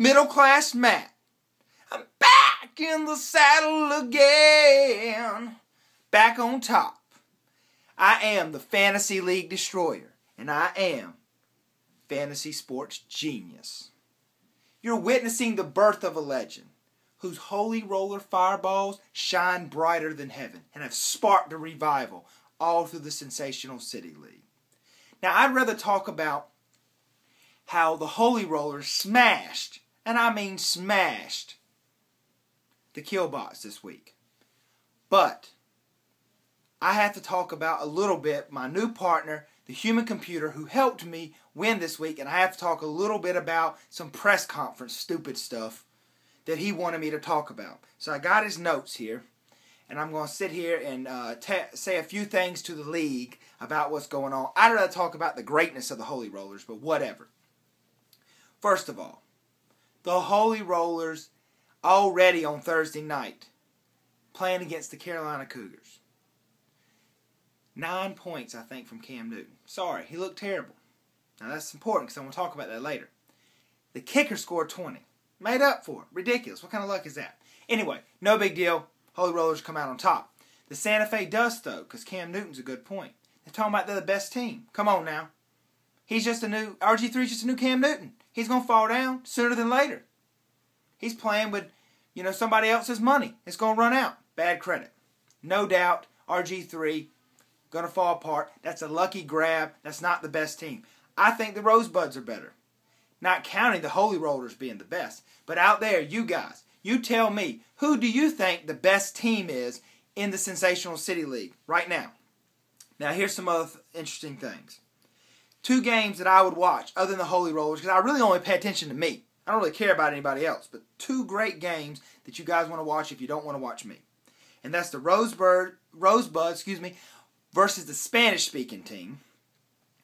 Middle Class Matt. I'm back in the saddle again. Back on top. I am the Fantasy League Destroyer. And I am Fantasy Sports Genius. You're witnessing the birth of a legend whose holy roller fireballs shine brighter than heaven and have sparked a revival all through the Sensational City League. Now, I'd rather talk about how the Holy Rollers smashed, and I mean smashed, the Killbots this week. But I have to talk about a little bit my new partner, the human computer, who helped me win this week, and I have to talk a little bit about some press conference stupid stuff that he wanted me to talk about. So I got his notes here, and I'm going to sit here and say a few things to the league about what's going on. I'd rather talk about the greatness of the Holy Rollers, but whatever. First of all, the Holy Rollers already on Thursday night playing against the Carolina Cougars. 9 points, I think, from Cam Newton. Sorry, he looked terrible. Now that's important because I'm going to talk about that later. The kicker scored 20. Made up for it. Ridiculous. What kind of luck is that? Anyway, no big deal. Holy Rollers come out on top. The Santa Fe does, though, because Cam Newton's a good point. They're talking about they're the best team. Come on now. He's just a new, RG3's just a new Cam Newton. He's going to fall down sooner than later. He's playing with, somebody else's money. It's going to run out. Bad credit. No doubt, RG3 going to fall apart. That's a lucky grab. That's not the best team. I think the Rosebuds are better. Not counting the Holy Rollers being the best. But out there, you guys, you tell me, who do you think the best team is in the Sensational City League right now? Now, here's some other interesting things. 2 games that I would watch other than the Holy Rollers, because I really only pay attention to me. I don't really care about anybody else. But 2 great games that you guys want to watch if you don't want to watch me. And that's the Rosebuds, versus the Spanish-speaking team.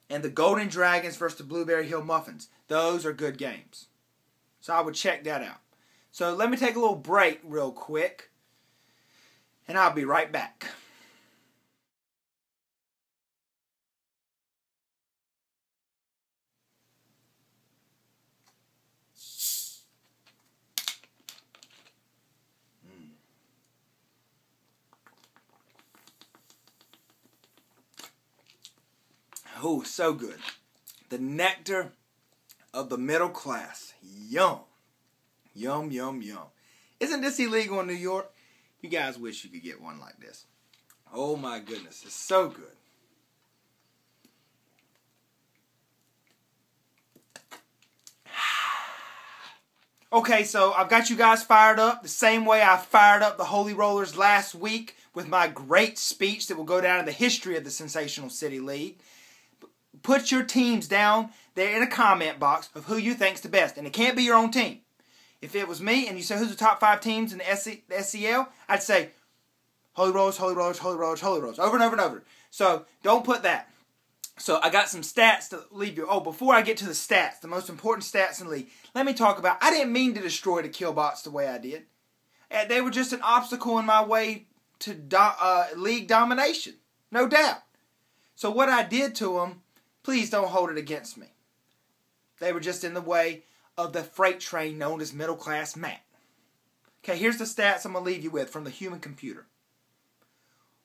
And the Golden Dragons versus the Blueberry Hill Muffins. Those are good games. So I would check that out. So let me take a little break real quick. And I'll be right back. Oh, so good. The nectar of the middle class. Yum. Yum, yum, yum. Isn't this illegal in New York? You guys wish you could get one like this. Oh my goodness. It's so good. Okay, so I've got you guys fired up the same way I fired up the Holy Rollers last week with my great speech that will go down in the history of the Sensational City League. Put your teams down there in a comment box of who you think's the best. And it can't be your own team. If it was me and you say who's the top 5 teams in the SCL, I'd say Holy Rollers, Holy Rollers, Holy Rollers, Holy Rollers. Over and over and over. So don't put that. So I got some stats to leave you. Oh, before I get to the stats, the most important stats in the league, let me talk about, I didn't mean to destroy the Killbots the way I did. They were just an obstacle in my way to league domination. No doubt. So what I did to them, please don't hold it against me. They were just in the way of the freight train known as Middle Class Matt. Okay, here's the stats I'm going to leave you with from the human computer.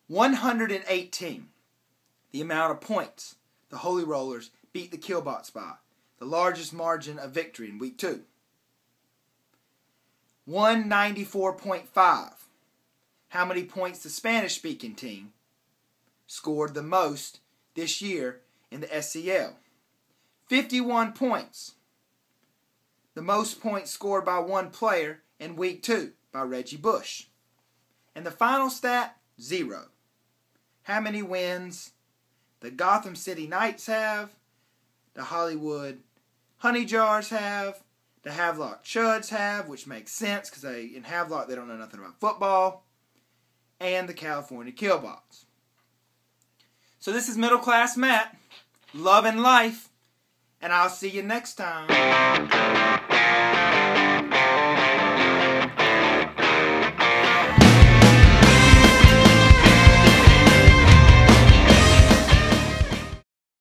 118, the amount of points the Holy Rollers beat the Killbots by. The largest margin of victory in week 2. 194.5, how many points the Spanish-speaking team scored the most this year in the SCL. 51 points. The most points scored by one player in week 2 by Reggie Bush. And the final stat, 0. How many wins the Gotham City Knights have, the Hollywood Honey Jars have, the Havelock Chuds have, which makes sense because in Havelock they don't know nothing about football, and the California Killbots. So this is Middle Class Matt, love and life, and I'll see you next time.